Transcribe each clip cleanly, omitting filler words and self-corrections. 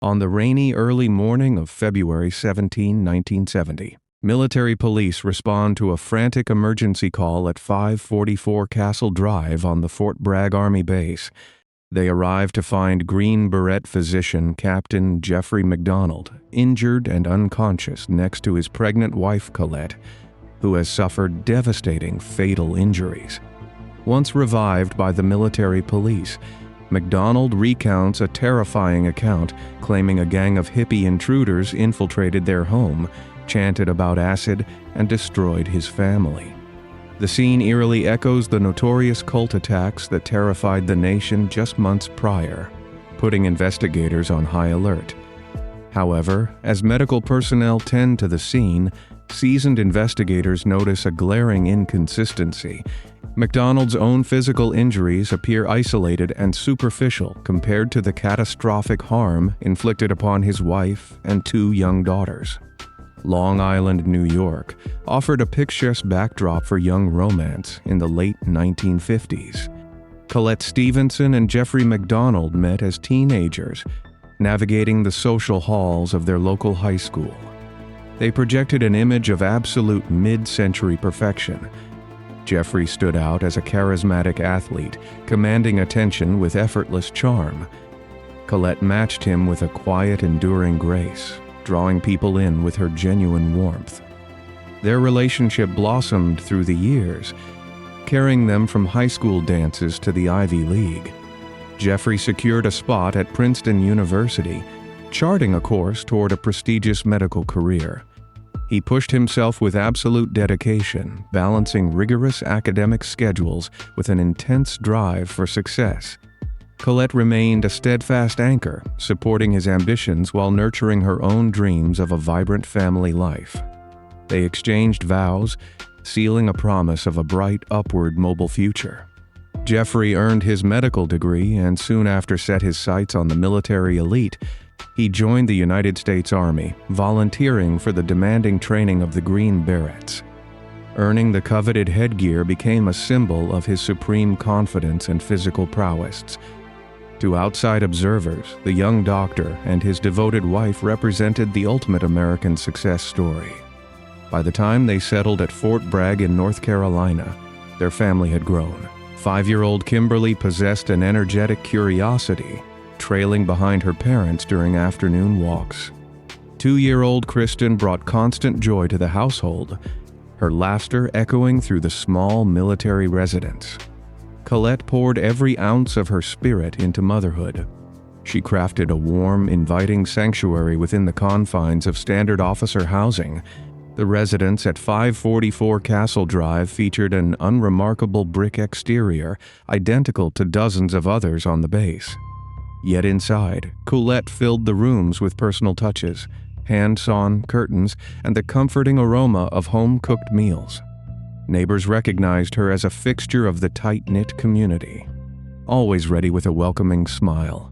On the rainy early morning of February 17, 1970, military police respond to a frantic emergency call at 544 Castle Drive on the Fort Bragg Army Base. They arrive to find Green Beret physician Captain Jeffrey McDonald injured and unconscious next to his pregnant wife Colette, who has suffered devastating fatal injuries. Once revived by the military police, McDonald recounts a terrifying account claiming a gang of hippie intruders infiltrated their home, chanted about acid, and destroyed his family. The scene eerily echoes the notorious cult attacks that terrified the nation just months prior, putting investigators on high alert. However, as medical personnel tend to the scene, seasoned investigators notice a glaring inconsistency. McDonald's own physical injuries appear isolated and superficial compared to the catastrophic harm inflicted upon his wife and two young daughters. Long Island, New York, offered a picturesque backdrop for young romance in the late 1950s. Colette Stevenson and Jeffrey McDonald met as teenagers, navigating the social halls of their local high school. They projected an image of absolute mid-century perfection. Jeffrey stood out as a charismatic athlete, commanding attention with effortless charm. Colette matched him with a quiet, enduring grace, drawing people in with her genuine warmth. Their relationship blossomed through the years, carrying them from high school dances to the Ivy League. Jeffrey secured a spot at Princeton University, charting a course toward a prestigious medical career. He pushed himself with absolute dedication, balancing rigorous academic schedules with an intense drive for success. Colette remained a steadfast anchor, supporting his ambitions while nurturing her own dreams of a vibrant family life. They exchanged vows, sealing a promise of a bright, upward, mobile future. Jeffrey earned his medical degree and soon after set his sights on the military elite. He joined the United States Army, volunteering for the demanding training of the Green Berets. Earning the coveted headgear became a symbol of his supreme confidence and physical prowess. To outside observers, the young doctor and his devoted wife represented the ultimate American success story. By the time they settled at Fort Bragg in North Carolina, their family had grown. 5-year-old Kimberly possessed an energetic curiosity, trailing behind her parents during afternoon walks. 2-year-old Kristen brought constant joy to the household, her laughter echoing through the small military residence. Colette poured every ounce of her spirit into motherhood. She crafted a warm, inviting sanctuary within the confines of standard officer housing. The residence at 544 Castle Drive featured an unremarkable brick exterior, identical to dozens of others on the base. Yet inside, Colette filled the rooms with personal touches, hand-sawn curtains, and the comforting aroma of home-cooked meals. Neighbors recognized her as a fixture of the tight-knit community, always ready with a welcoming smile.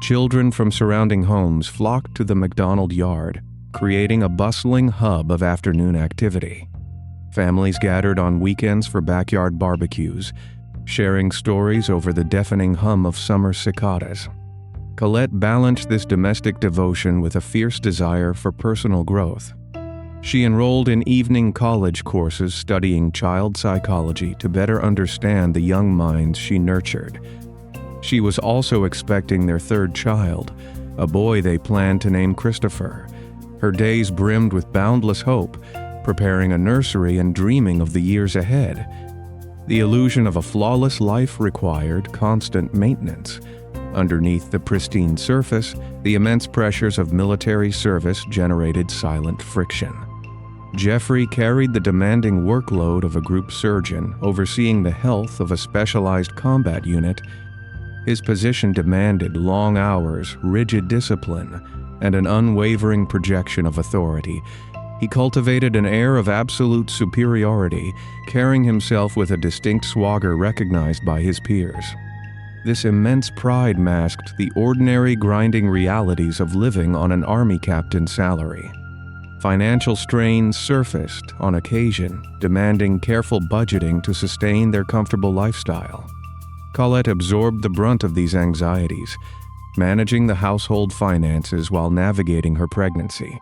Children from surrounding homes flocked to the McDonald yard, creating a bustling hub of afternoon activity. Families gathered on weekends for backyard barbecues, sharing stories over the deafening hum of summer cicadas. Colette balanced this domestic devotion with a fierce desire for personal growth. She enrolled in evening college courses studying child psychology to better understand the young minds she nurtured. She was also expecting their third child, a boy they planned to name Christopher. Her days brimmed with boundless hope, preparing a nursery and dreaming of the years ahead. The illusion of a flawless life required constant maintenance. Underneath the pristine surface, the immense pressures of military service generated silent friction. Jeffrey carried the demanding workload of a group surgeon overseeing the health of a specialized combat unit. His position demanded long hours, rigid discipline, and an unwavering projection of authority. He cultivated an air of absolute superiority, carrying himself with a distinct swagger recognized by his peers. This immense pride masked the ordinary grinding realities of living on an army captain's salary. Financial strains surfaced on occasion, demanding careful budgeting to sustain their comfortable lifestyle. Colette absorbed the brunt of these anxieties, managing the household finances while navigating her pregnancy.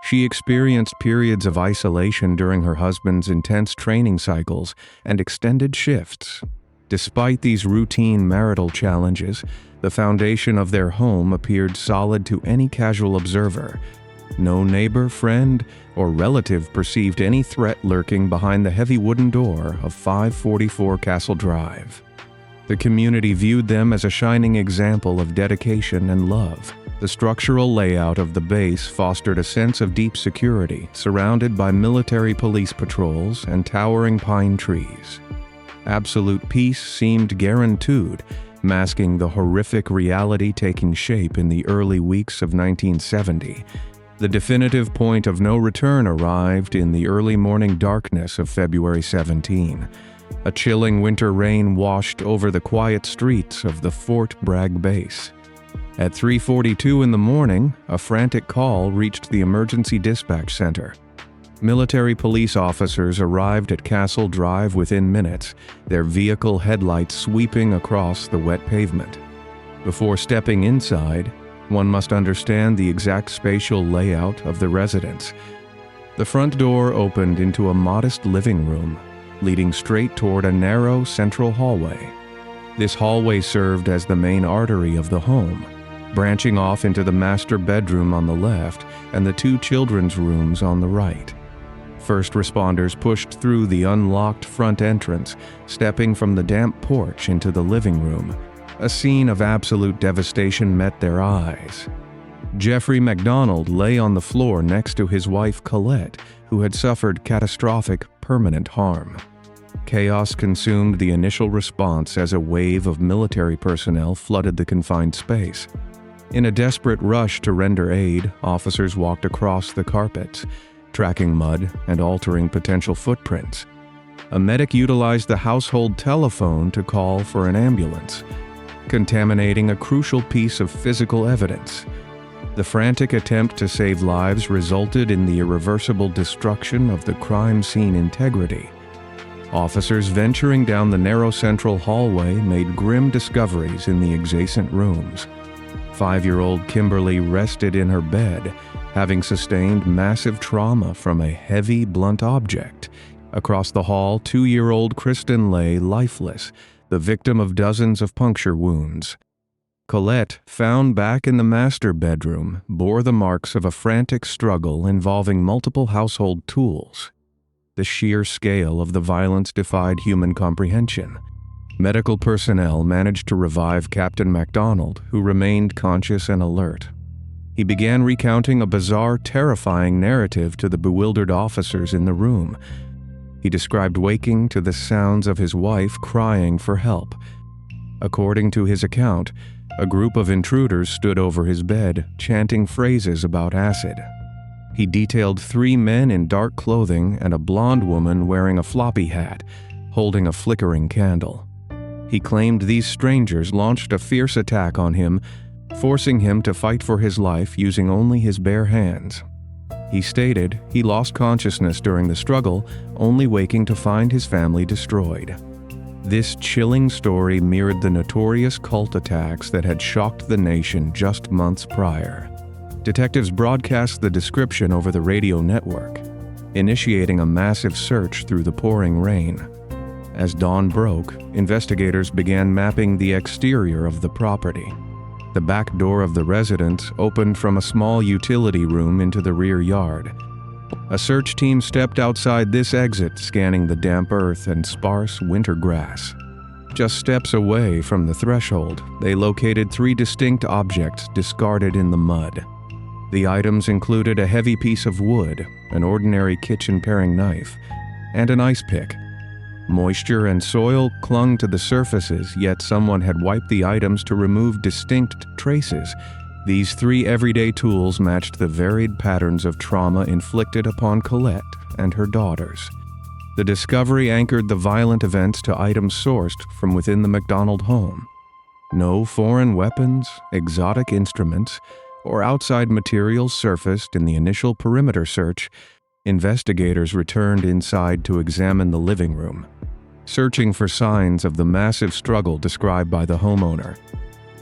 She experienced periods of isolation during her husband's intense training cycles and extended shifts. Despite these routine marital challenges, the foundation of their home appeared solid to any casual observer. No neighbor, friend, or relative perceived any threat lurking behind the heavy wooden door of 544 Castle Drive. The community viewed them as a shining example of dedication and love. The structural layout of the base fostered a sense of deep security, surrounded by military police patrols and towering pine trees. Absolute peace seemed guaranteed, masking the horrific reality taking shape in the early weeks of 1970. The definitive point of no return arrived in the early morning darkness of February 17. A chilling winter rain washed over the quiet streets of the Fort Bragg base. At 3:42 in the morning, a frantic call reached the emergency dispatch center. Military police officers arrived at Castle Drive within minutes, their vehicle headlights sweeping across the wet pavement. Before stepping inside, one must understand the exact spatial layout of the residence. The front door opened into a modest living room, leading straight toward a narrow central hallway. This hallway served as the main artery of the home, branching off into the master bedroom on the left and the two children's rooms on the right. First responders pushed through the unlocked front entrance, stepping from the damp porch into the living room. A scene of absolute devastation met their eyes. Jeffrey MacDonald lay on the floor next to his wife Colette, who had suffered catastrophic, permanent harm. Chaos consumed the initial response as a wave of military personnel flooded the confined space. In a desperate rush to render aid, officers walked across the carpets, tracking mud and altering potential footprints. A medic utilized the household telephone to call for an ambulance, contaminating a crucial piece of physical evidence. The frantic attempt to save lives resulted in the irreversible destruction of the crime scene integrity. Officers venturing down the narrow central hallway made grim discoveries in the adjacent rooms. 5-year-old Kimberly rested in her bed, having sustained massive trauma from a heavy, blunt object. Across the hall, 2-year-old Kristen lay lifeless, the victim of dozens of puncture wounds. Colette, found back in the master bedroom, bore the marks of a frantic struggle involving multiple household tools. The sheer scale of the violence defied human comprehension. Medical personnel managed to revive Captain MacDonald, who remained conscious and alert. He began recounting a bizarre, terrifying narrative to the bewildered officers in the room. He described waking to the sounds of his wife crying for help. According to his account, a group of intruders stood over his bed, chanting phrases about acid. He detailed 3 men in dark clothing and a blonde woman wearing a floppy hat, holding a flickering candle. He claimed these strangers launched a fierce attack on him, forcing him to fight for his life using only his bare hands. He stated he lost consciousness during the struggle, only waking to find his family destroyed. This chilling story mirrored the notorious cult attacks that had shocked the nation just months prior. Detectives broadcast the description over the radio network, initiating a massive search through the pouring rain. As dawn broke, investigators began mapping the exterior of the property. The back door of the residence opened from a small utility room into the rear yard. A search team stepped outside this exit, scanning the damp earth and sparse winter grass. Just steps away from the threshold, they located 3 distinct objects discarded in the mud. The items included a heavy piece of wood, an ordinary kitchen paring knife, and an ice pick. Moisture and soil clung to the surfaces, yet someone had wiped the items to remove distinct traces. These 3 everyday tools matched the varied patterns of trauma inflicted upon Colette and her daughters. The discovery anchored the violent events to items sourced from within the MacDonald home. No foreign weapons, exotic instruments, or outside materials surfaced in the initial perimeter search. Investigators returned inside to examine the living room, searching for signs of the massive struggle described by the homeowner.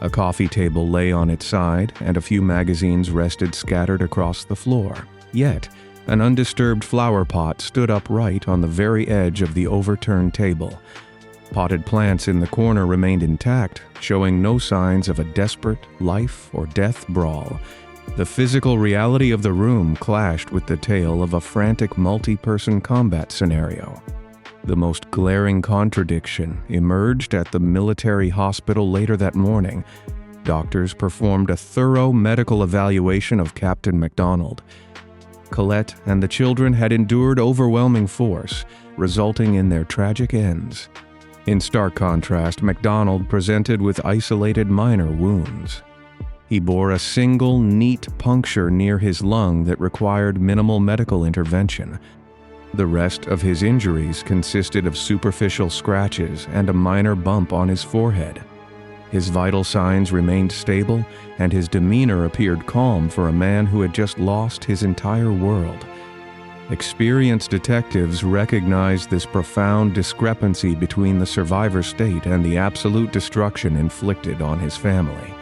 A coffee table lay on its side, and a few magazines rested scattered across the floor. Yet, an undisturbed flower pot stood upright on the very edge of the overturned table. Potted plants in the corner remained intact, showing no signs of a desperate life or death brawl. The physical reality of the room clashed with the tale of a frantic multi-person combat scenario. The most glaring contradiction emerged at the military hospital later that morning. Doctors performed a thorough medical evaluation of Captain MacDonald. Colette and the children had endured overwhelming force, resulting in their tragic ends. In stark contrast, MacDonald presented with isolated minor wounds. He bore a single, neat puncture near his lung that required minimal medical intervention. The rest of his injuries consisted of superficial scratches and a minor bump on his forehead. His vital signs remained stable, and his demeanor appeared calm for a man who had just lost his entire world. Experienced detectives recognized this profound discrepancy between the survivor's state and the absolute destruction inflicted on his family.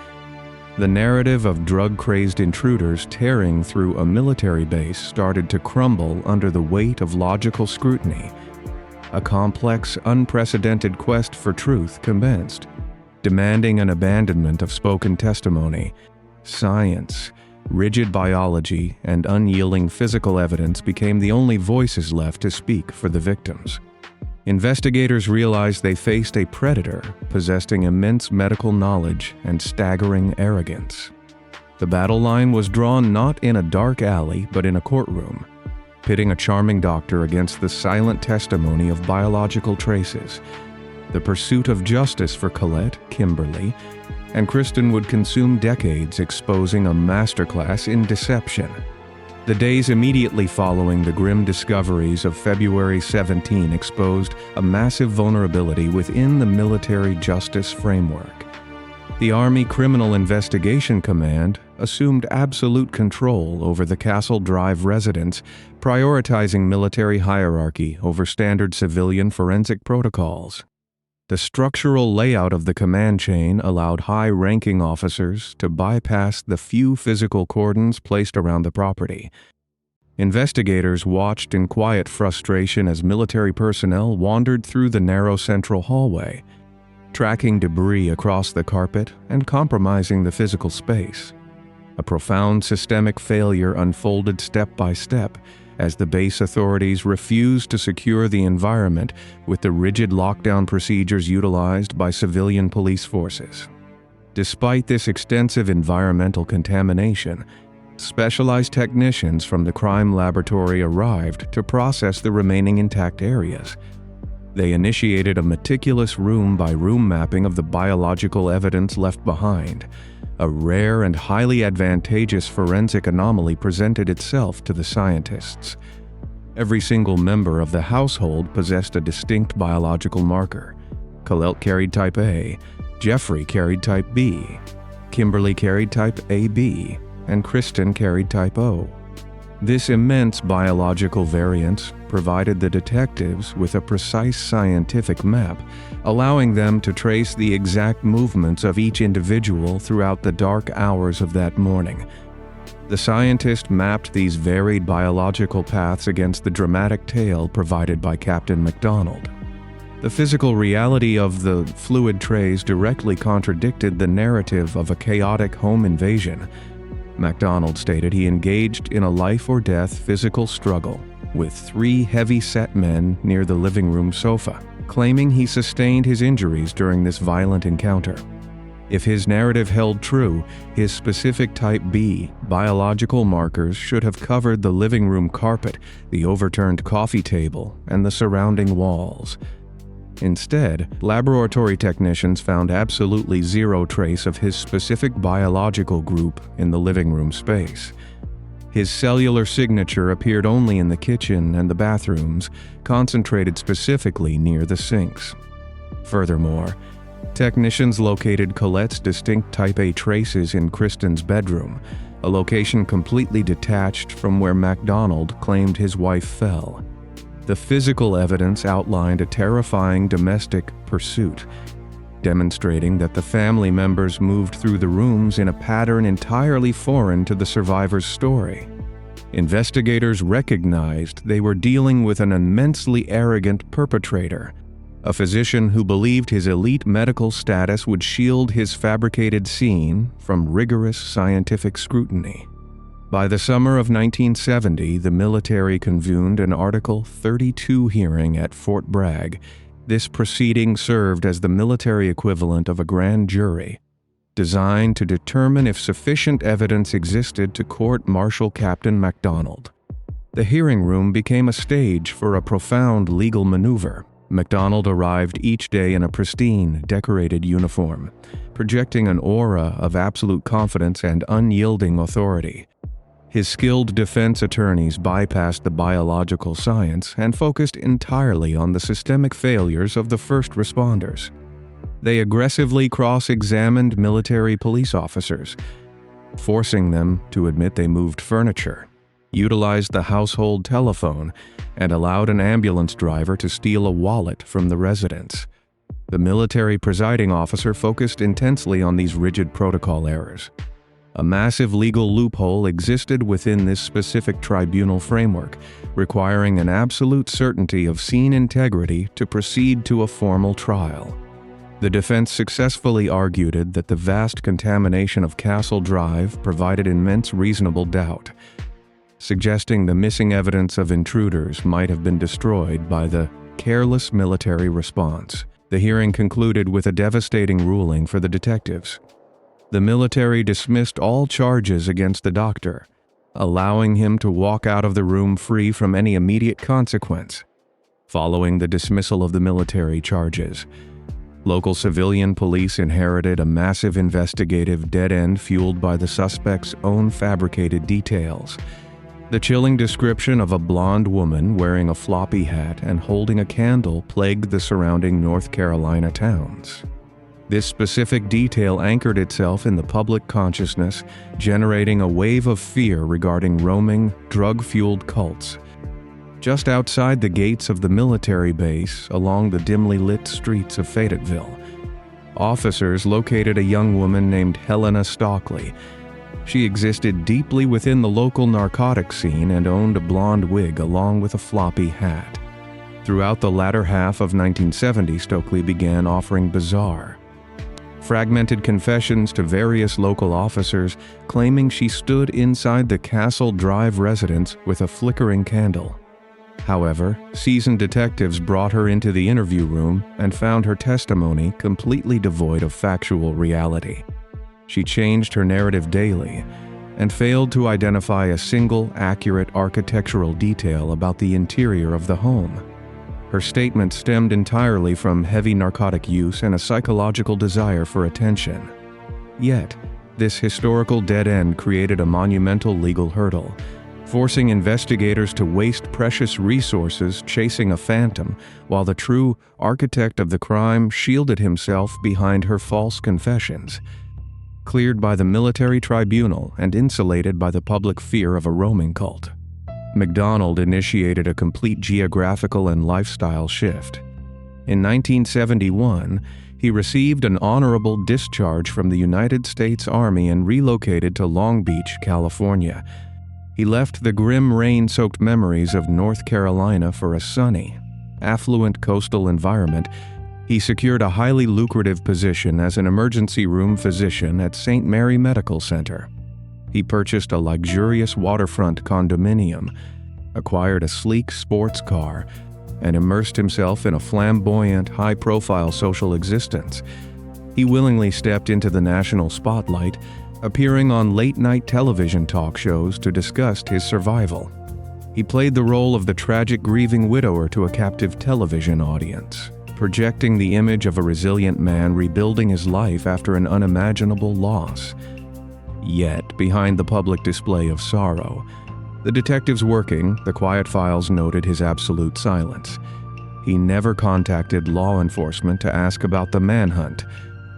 The narrative of drug-crazed intruders tearing through a military base started to crumble under the weight of logical scrutiny. A complex, unprecedented quest for truth commenced, demanding an abandonment of spoken testimony. Science, rigid biology, and unyielding physical evidence became the only voices left to speak for the victims. Investigators realized they faced a predator possessing immense medical knowledge and staggering arrogance. The battle line was drawn not in a dark alley, but in a courtroom, pitting a charming doctor against the silent testimony of biological traces. The pursuit of justice for Colette, Kimberly, and Kristen would consume decades exposing a masterclass in deception. The days immediately following the grim discoveries of February 17 exposed a massive vulnerability within the military justice framework. The Army Criminal Investigation Command assumed absolute control over the Castle Drive residence, prioritizing military hierarchy over standard civilian forensic protocols. The structural layout of the command chain allowed high-ranking officers to bypass the few physical cordons placed around the property. Investigators watched in quiet frustration as military personnel wandered through the narrow central hallway, tracking debris across the carpet and compromising the physical space. A profound systemic failure unfolded step by step as the base authorities refused to secure the environment with the rigid lockdown procedures utilized by civilian police forces. Despite this extensive environmental contamination, specialized technicians from the crime laboratory arrived to process the remaining intact areas. They initiated a meticulous room-by-room mapping of the biological evidence left behind. A rare and highly advantageous forensic anomaly presented itself to the scientists. Every single member of the household possessed a distinct biological marker. Colette carried type A, Jeffrey carried type B, Kimberly carried type AB, and Kristen carried type O. This immense biological variance provided the detectives with a precise scientific map, allowing them to trace the exact movements of each individual throughout the dark hours of that morning. The scientist mapped these varied biological paths against the dramatic tale provided by Captain MacDonald. The physical reality of the fluid trays directly contradicted the narrative of a chaotic home invasion. MacDonald stated he engaged in a life-or-death physical struggle with 3 heavy-set men near the living room sofa, claiming he sustained his injuries during this violent encounter. If his narrative held true, his specific type B biological markers should have covered the living room carpet, the overturned coffee table, and the surrounding walls. Instead, laboratory technicians found absolutely zero trace of his specific biological group in the living room space. His cellular signature appeared only in the kitchen and the bathrooms, concentrated specifically near the sinks. Furthermore, technicians located Colette's distinct type A traces in Kristen's bedroom, a location completely detached from where MacDonald claimed his wife fell. The physical evidence outlined a terrifying domestic pursuit. demonstrating that the family members moved through the rooms in a pattern entirely foreign to the survivor's story. Investigators recognized they were dealing with an immensely arrogant perpetrator, a physician who believed his elite medical status would shield his fabricated scene from rigorous scientific scrutiny. By the summer of 1970, the military convened an Article 32 hearing at Fort Bragg. This proceeding served as the military equivalent of a grand jury, designed to determine if sufficient evidence existed to court-martial Captain MacDonald. The hearing room became a stage for a profound legal maneuver. MacDonald arrived each day in a pristine, decorated uniform, projecting an aura of absolute confidence and unyielding authority. His skilled defense attorneys bypassed the biological science and focused entirely on the systemic failures of the first responders. They aggressively cross-examined military police officers, forcing them to admit they moved furniture, utilized the household telephone, and allowed an ambulance driver to steal a wallet from the residence. The military presiding officer focused intensely on these rigid protocol errors. A massive legal loophole existed within this specific tribunal framework, requiring an absolute certainty of scene integrity to proceed to a formal trial. The defense successfully argued that the vast contamination of Castle Drive provided immense reasonable doubt, suggesting the missing evidence of intruders might have been destroyed by the careless military response. The hearing concluded with a devastating ruling for the detectives. The military dismissed all charges against the doctor, allowing him to walk out of the room free from any immediate consequence. Following the dismissal of the military charges, local civilian police inherited a massive investigative dead end fueled by the suspect's own fabricated details. The chilling description of a blonde woman wearing a floppy hat and holding a candle plagued the surrounding North Carolina towns. This specific detail anchored itself in the public consciousness, generating a wave of fear regarding roaming, drug-fueled cults. Just outside the gates of the military base, along the dimly lit streets of Fayetteville, officers located a young woman named Helena Stockley. She existed deeply within the local narcotics scene and owned a blonde wig along with a floppy hat. Throughout the latter half of 1970, Stockley began offering bizarre, fragmented confessions to various local officers, claiming she stood inside the Castle Drive residence with a flickering candle. However, seasoned detectives brought her into the interview room and found her testimony completely devoid of factual reality. She changed her narrative daily and failed to identify a single accurate architectural detail about the interior of the home. Her statement stemmed entirely from heavy narcotic use and a psychological desire for attention. Yet, this historical dead end created a monumental legal hurdle, forcing investigators to waste precious resources chasing a phantom, while the true architect of the crime shielded himself behind her false confessions. Cleared by the military tribunal and insulated by the public fear of a roaming cult, MacDonald initiated a complete geographical and lifestyle shift. In 1971, he received an honorable discharge from the United States Army and relocated to Long Beach, California. He left the grim rain-soaked memories of North Carolina for a sunny, affluent coastal environment. He secured a highly lucrative position as an emergency room physician at St. Mary Medical Center. He purchased a luxurious waterfront condominium, acquired a sleek sports car, and immersed himself in a flamboyant, high-profile social existence. He willingly stepped into the national spotlight, appearing on late-night television talk shows to discuss his survival. He played the role of the tragic grieving widower to a captive television audience, projecting the image of a resilient man rebuilding his life after an unimaginable loss. Yet, behind the public display of sorrow, the detectives working the quiet files noted his absolute silence. He never contacted law enforcement to ask about the manhunt.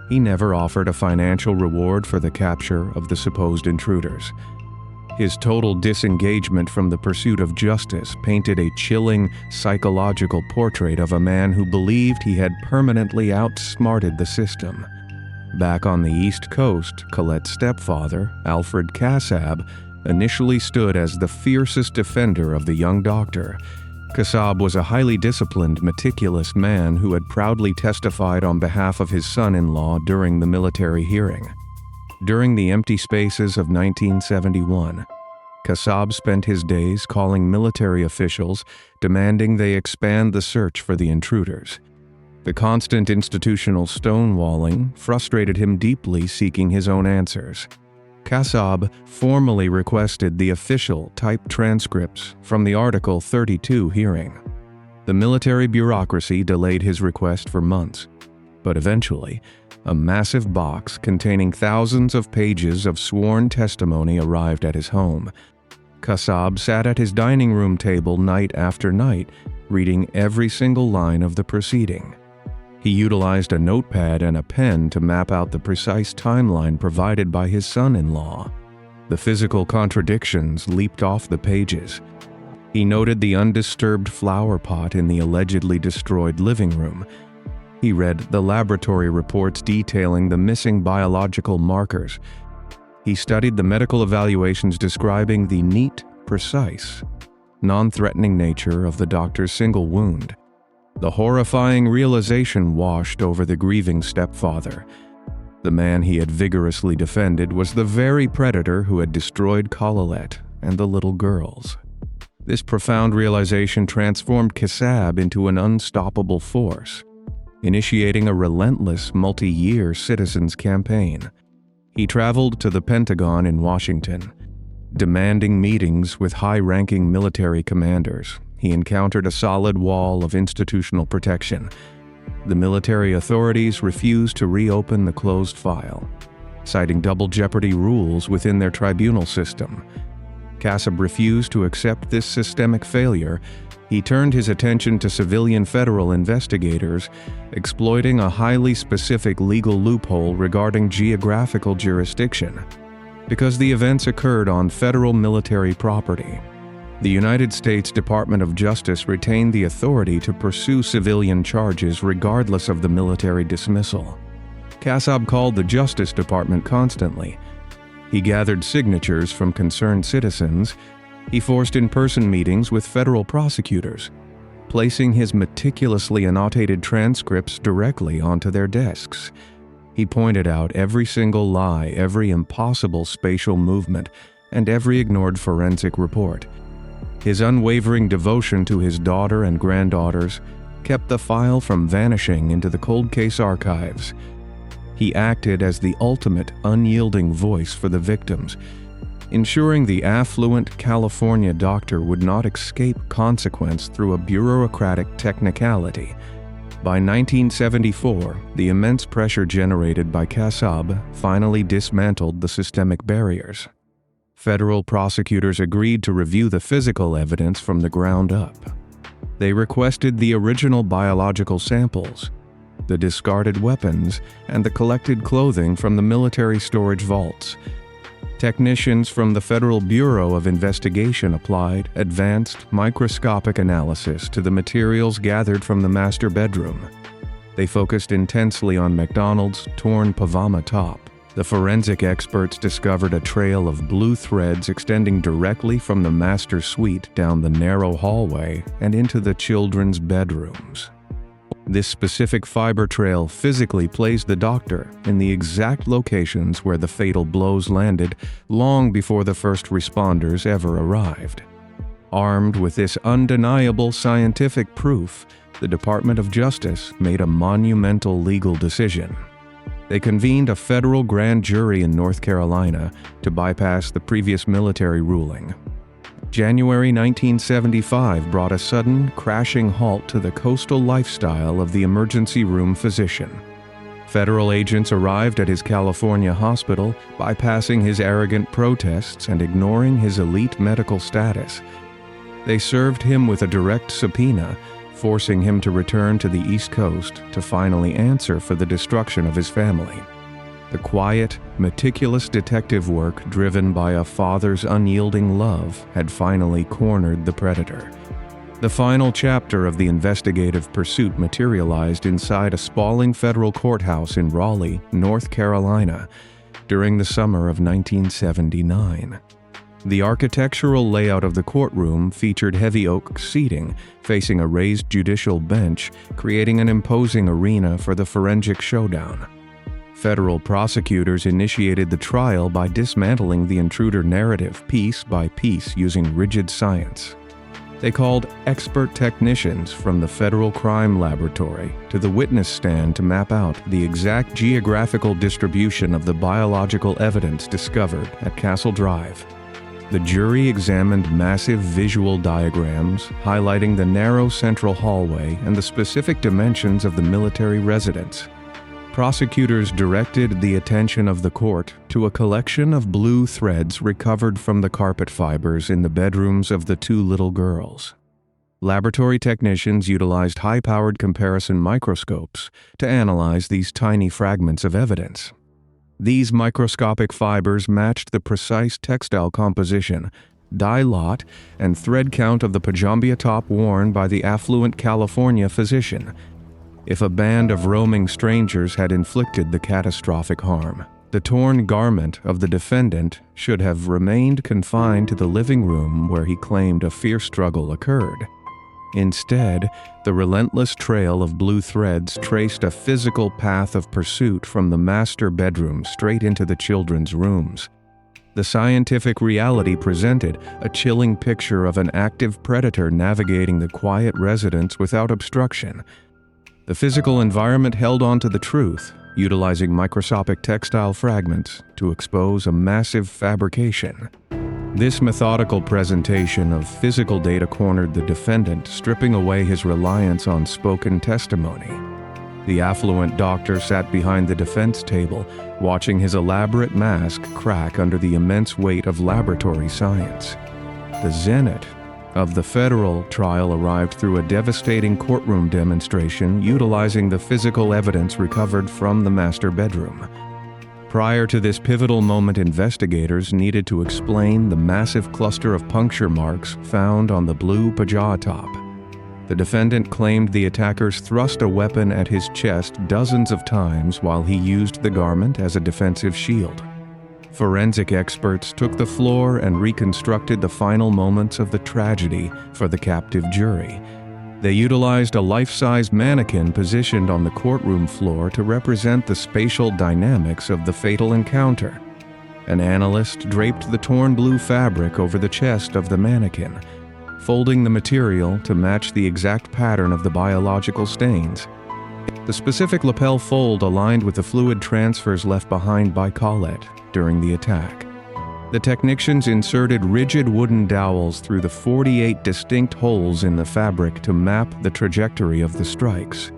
He never offered a financial reward for the capture of the supposed intruders. His total disengagement from the pursuit of justice painted a chilling psychological portrait of a man who believed he had permanently outsmarted the system. Back on the East Coast, Colette's stepfather, Alfred Kassab, initially stood as the fiercest defender of the young doctor. Kassab was a highly disciplined, meticulous man who had proudly testified on behalf of his son-in-law during the military hearing. During the empty spaces of 1971, Kassab spent his days calling military officials, demanding they expand the search for the intruders. The constant institutional stonewalling frustrated him deeply, seeking his own answers. Kassab formally requested the official typed transcripts from the Article 32 hearing. The military bureaucracy delayed his request for months, but eventually, a massive box containing thousands of pages of sworn testimony arrived at his home. Kassab sat at his dining room table night after night, reading every single line of the proceeding. He utilized a notepad and a pen to map out the precise timeline provided by his son-in-law. The physical contradictions leaped off the pages. He noted the undisturbed flower pot in the allegedly destroyed living room. He read the laboratory reports detailing the missing biological markers. He studied the medical evaluations describing the neat, precise, non-threatening nature of the doctor's single wound. The horrifying realization washed over the grieving stepfather. The man he had vigorously defended was the very predator who had destroyed Colette and the little girls. This profound realization transformed Kassab into an unstoppable force, initiating a relentless multi-year citizens' campaign. He traveled to the Pentagon in Washington, demanding meetings with high-ranking military commanders. He encountered a solid wall of institutional protection. The military authorities refused to reopen the closed file, citing double jeopardy rules within their tribunal system. Kassab refused to accept this systemic failure. He turned his attention to civilian federal investigators, exploiting a highly specific legal loophole regarding geographical jurisdiction. Because the events occurred on federal military property, the United States Department of Justice retained the authority to pursue civilian charges regardless of the military dismissal. Kassab called the Justice Department constantly. He gathered signatures from concerned citizens. He forced in-person meetings with federal prosecutors, placing his meticulously annotated transcripts directly onto their desks. He pointed out every single lie, every impossible spatial movement, and every ignored forensic report. His unwavering devotion to his daughter and granddaughters kept the file from vanishing into the cold case archives. He acted as the ultimate unyielding voice for the victims, ensuring the affluent California doctor would not escape consequence through a bureaucratic technicality. By 1974, the immense pressure generated by Kassab finally dismantled the systemic barriers. Federal prosecutors agreed to review the physical evidence from the ground up. They requested the original biological samples, the discarded weapons, and the collected clothing from the military storage vaults. Technicians from the Federal Bureau of Investigation applied advanced microscopic analysis to the materials gathered from the master bedroom. They focused intensely on MacDonald's torn pajama top. The forensic experts discovered a trail of blue threads extending directly from the master suite down the narrow hallway and into the children's bedrooms. This specific fiber trail physically placed the doctor in the exact locations where the fatal blows landed long before the first responders ever arrived. Armed with this undeniable scientific proof, the Department of Justice made a monumental legal decision. They convened a federal grand jury in North Carolina to bypass the previous military ruling. January 1975 brought a sudden, crashing halt to the coastal lifestyle of the emergency room physician. Federal agents arrived at his California hospital, bypassing his arrogant protests and ignoring his elite medical status. They served him with a direct subpoena, forcing him to return to the East Coast to finally answer for the destruction of his family. The quiet, meticulous detective work driven by a father's unyielding love had finally cornered the predator. The final chapter of the investigative pursuit materialized inside a sprawling federal courthouse in Raleigh, North Carolina, during the summer of 1979. The architectural layout of the courtroom featured heavy oak seating facing a raised judicial bench, creating an imposing arena for the forensic showdown. Federal prosecutors initiated the trial by dismantling the intruder narrative piece by piece using rigid science. They called expert technicians from the Federal Crime Laboratory to the witness stand to map out the exact geographical distribution of the biological evidence discovered at Castle Drive. The jury examined massive visual diagrams highlighting the narrow central hallway and the specific dimensions of the military residence. Prosecutors directed the attention of the court to a collection of blue threads recovered from the carpet fibers in the bedrooms of the two little girls. Laboratory technicians utilized high-powered comparison microscopes to analyze these tiny fragments of evidence. These microscopic fibers matched the precise textile composition, dye lot, and thread count of the pajambia top worn by the affluent California physician. If a band of roaming strangers had inflicted the catastrophic harm, the torn garment of the defendant should have remained confined to the living room where he claimed a fierce struggle occurred. Instead, the relentless trail of blue threads traced a physical path of pursuit from the master bedroom straight into the children's rooms. The scientific reality presented a chilling picture of an active predator navigating the quiet residence without obstruction. The physical environment held on to the truth, utilizing microscopic textile fragments to expose a massive fabrication. This methodical presentation of physical data cornered the defendant, stripping away his reliance on spoken testimony. The affluent doctor sat behind the defense table, watching his elaborate mask crack under the immense weight of laboratory science. The zenith of the federal trial arrived through a devastating courtroom demonstration utilizing the physical evidence recovered from the master bedroom. Prior to this pivotal moment, investigators needed to explain the massive cluster of puncture marks found on the blue pajama top. The defendant claimed the attackers thrust a weapon at his chest dozens of times while he used the garment as a defensive shield. Forensic experts took the floor and reconstructed the final moments of the tragedy for the captive jury. They utilized a life-size mannequin positioned on the courtroom floor to represent the spatial dynamics of the fatal encounter. An analyst draped the torn blue fabric over the chest of the mannequin, folding the material to match the exact pattern of the biological stains. The specific lapel fold aligned with the fluid transfers left behind by Colette during the attack. The technicians inserted rigid wooden dowels through the 48 distinct holes in the fabric to map the trajectory of the strikes.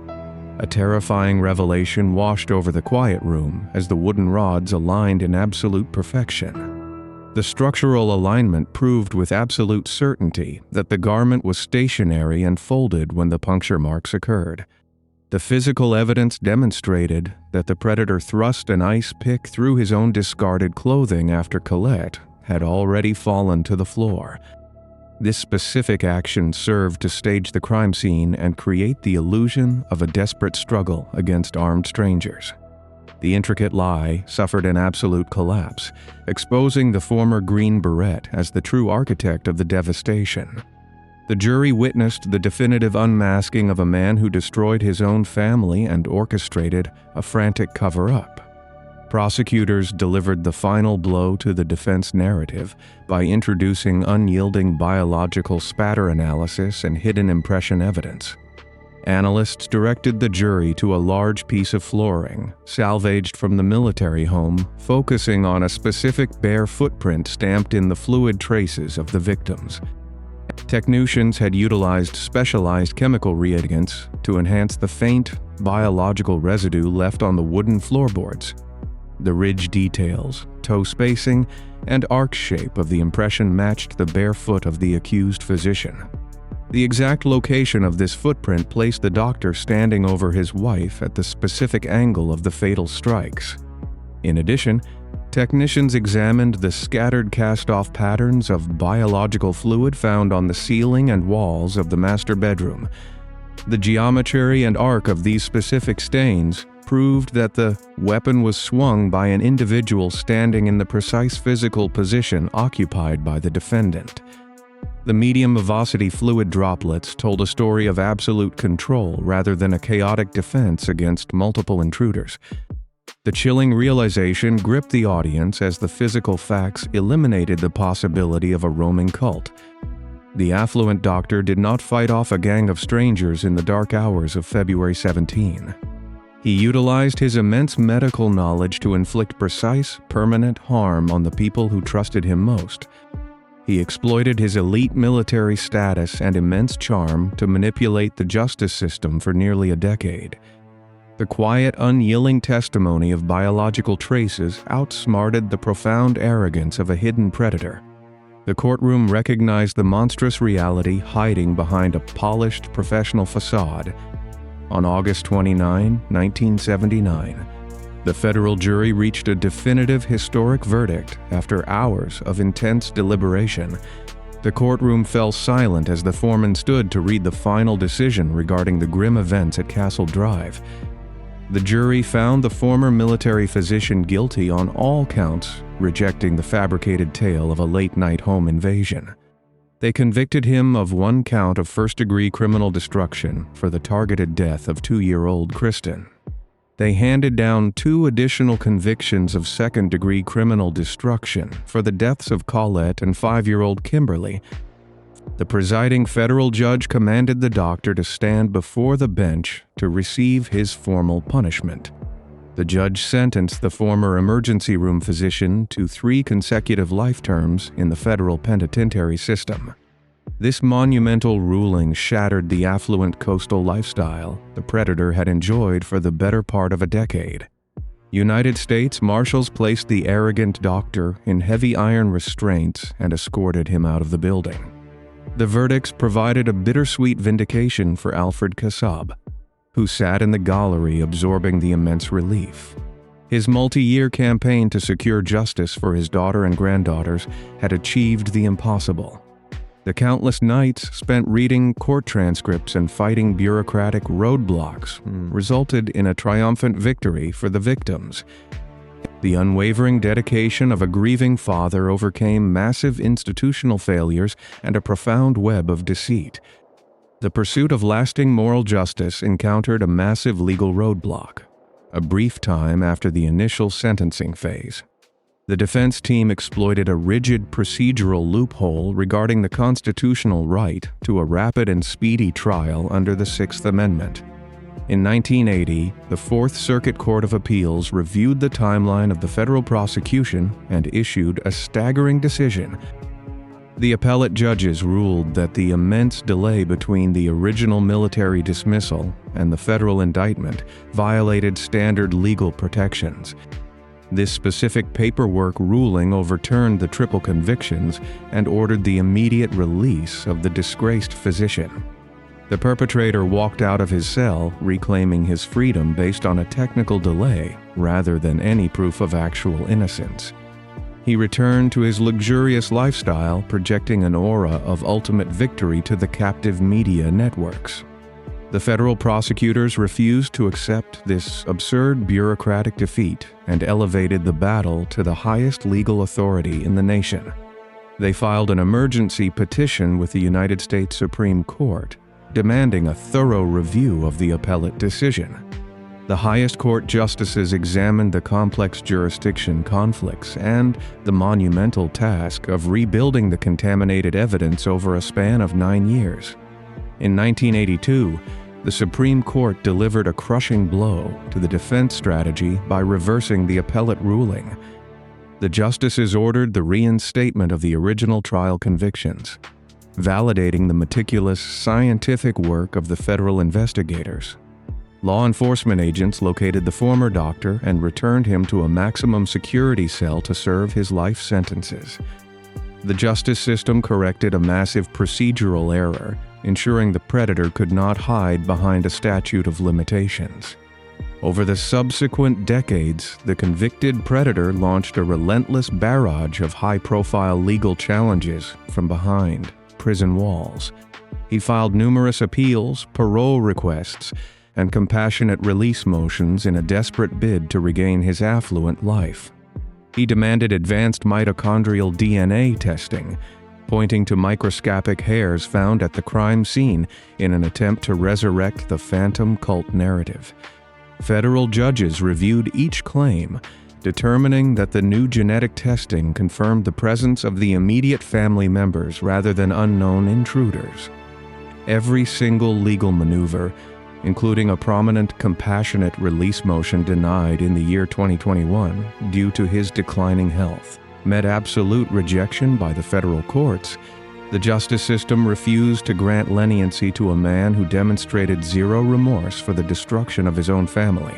A terrifying revelation washed over the quiet room as the wooden rods aligned in absolute perfection. The structural alignment proved with absolute certainty that the garment was stationary and folded when the puncture marks occurred. The physical evidence demonstrated that the predator thrust an ice pick through his own discarded clothing after Colette had already fallen to the floor. This specific action served to stage the crime scene and create the illusion of a desperate struggle against armed strangers. The intricate lie suffered an absolute collapse, exposing the former Green Beret as the true architect of the devastation. The jury witnessed the definitive unmasking of a man who destroyed his own family and orchestrated a frantic cover-up. Prosecutors delivered the final blow to the defense narrative by introducing unyielding biological spatter analysis and hidden impression evidence. Analysts directed the jury to a large piece of flooring, salvaged from the military home, focusing on a specific bare footprint stamped in the fluid traces of the victims. Technicians had utilized specialized chemical reagents to enhance the faint, biological residue left on the wooden floorboards. The ridge details, toe spacing, and arc shape of the impression matched the bare foot of the accused physician. The exact location of this footprint placed the doctor standing over his wife at the specific angle of the fatal strikes. In addition, technicians examined the scattered cast-off patterns of biological fluid found on the ceiling and walls of the master bedroom. The geometry and arc of these specific stains proved that the weapon was swung by an individual standing in the precise physical position occupied by the defendant. The medium-velocity fluid droplets told a story of absolute control rather than a chaotic defense against multiple intruders. The chilling realization gripped the audience as the physical facts eliminated the possibility of a roaming cult. The affluent doctor did not fight off a gang of strangers in the dark hours of February 17. He utilized his immense medical knowledge to inflict precise, permanent harm on the people who trusted him most. He exploited his elite military status and immense charm to manipulate the justice system for nearly a decade. The quiet, unyielding testimony of biological traces outsmarted the profound arrogance of a hidden predator. The courtroom recognized the monstrous reality hiding behind a polished professional facade. On August 29, 1979, the federal jury reached a definitive historic verdict after hours of intense deliberation. The courtroom fell silent as the foreman stood to read the final decision regarding the grim events at Castle Drive. The jury found the former military physician guilty on all counts, rejecting the fabricated tale of a late-night home invasion. They convicted him of one count of first-degree criminal destruction for the targeted death of 2-year-old Kristen. They handed down 2 additional convictions of second-degree criminal destruction for the deaths of Colette and 5-year-old Kimberly. The presiding federal judge commanded the doctor to stand before the bench to receive his formal punishment. The judge sentenced the former emergency room physician to 3 consecutive life terms in the federal penitentiary system. This monumental ruling shattered the affluent coastal lifestyle the predator had enjoyed for the better part of a decade. United States Marshals placed the arrogant doctor in heavy iron restraints and escorted him out of the building. The verdicts provided a bittersweet vindication for Alfred Kassab, who sat in the gallery absorbing the immense relief. His multi-year campaign to secure justice for his daughter and granddaughters had achieved the impossible. The countless nights spent reading court transcripts and fighting bureaucratic roadblocks resulted in a triumphant victory for the victims. The unwavering dedication of a grieving father overcame massive institutional failures and a profound web of deceit. The pursuit of lasting moral justice encountered a massive legal roadblock, a brief time after the initial sentencing phase. The defense team exploited a rigid procedural loophole regarding the constitutional right to a rapid and speedy trial under the Sixth Amendment. In 1980, the Fourth Circuit Court of Appeals reviewed the timeline of the federal prosecution and issued a staggering decision. The appellate judges ruled that the immense delay between the original military dismissal and the federal indictment violated standard legal protections. This specific paperwork ruling overturned the triple convictions and ordered the immediate release of the disgraced physician. The perpetrator walked out of his cell, reclaiming his freedom based on a technical delay rather than any proof of actual innocence. He returned to his luxurious lifestyle, projecting an aura of ultimate victory to the captive media networks. The federal prosecutors refused to accept this absurd bureaucratic defeat and elevated the battle to the highest legal authority in the nation. They filed an emergency petition with the United States Supreme Court, demanding a thorough review of the appellate decision. The highest court justices examined the complex jurisdiction conflicts and the monumental task of rebuilding the contaminated evidence over a span of 9 years. In 1982, the Supreme Court delivered a crushing blow to the defense strategy by reversing the appellate ruling. The justices ordered the reinstatement of the original trial convictions, validating the meticulous scientific work of the federal investigators. Law enforcement agents located the former doctor and returned him to a maximum security cell to serve his life sentences. The justice system corrected a massive procedural error, ensuring the predator could not hide behind a statute of limitations. Over the subsequent decades, the convicted predator launched a relentless barrage of high-profile legal challenges from behind prison walls. He filed numerous appeals, parole requests, and compassionate release motions in a desperate bid to regain his affluent life. He demanded advanced mitochondrial DNA testing, pointing to microscopic hairs found at the crime scene in an attempt to resurrect the phantom cult narrative. Federal judges reviewed each claim, determining that the new genetic testing confirmed the presence of the immediate family members rather than unknown intruders. Every single legal maneuver, including a prominent compassionate release motion denied in the year 2021 due to his declining health, met absolute rejection by the federal courts. The justice system refused to grant leniency to a man who demonstrated zero remorse for the destruction of his own family.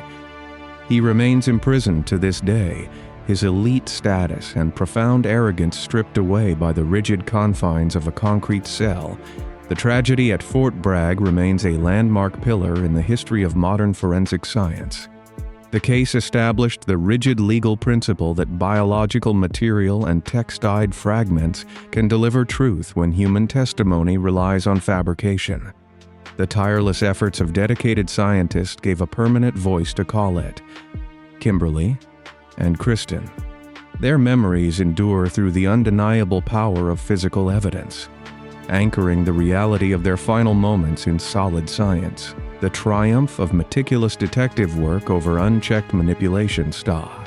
He remains imprisoned to this day, his elite status and profound arrogance stripped away by the rigid confines of a concrete cell. The tragedy at Fort Bragg remains a landmark pillar in the history of modern forensic science. The case established the rigid legal principle that biological material and textile fragments can deliver truth when human testimony relies on fabrication. The tireless efforts of dedicated scientists gave a permanent voice to Colette, Kimberly, and Kristen. Their memories endure through the undeniable power of physical evidence, anchoring the reality of their final moments in solid science. The triumph of meticulous detective work over unchecked manipulation star.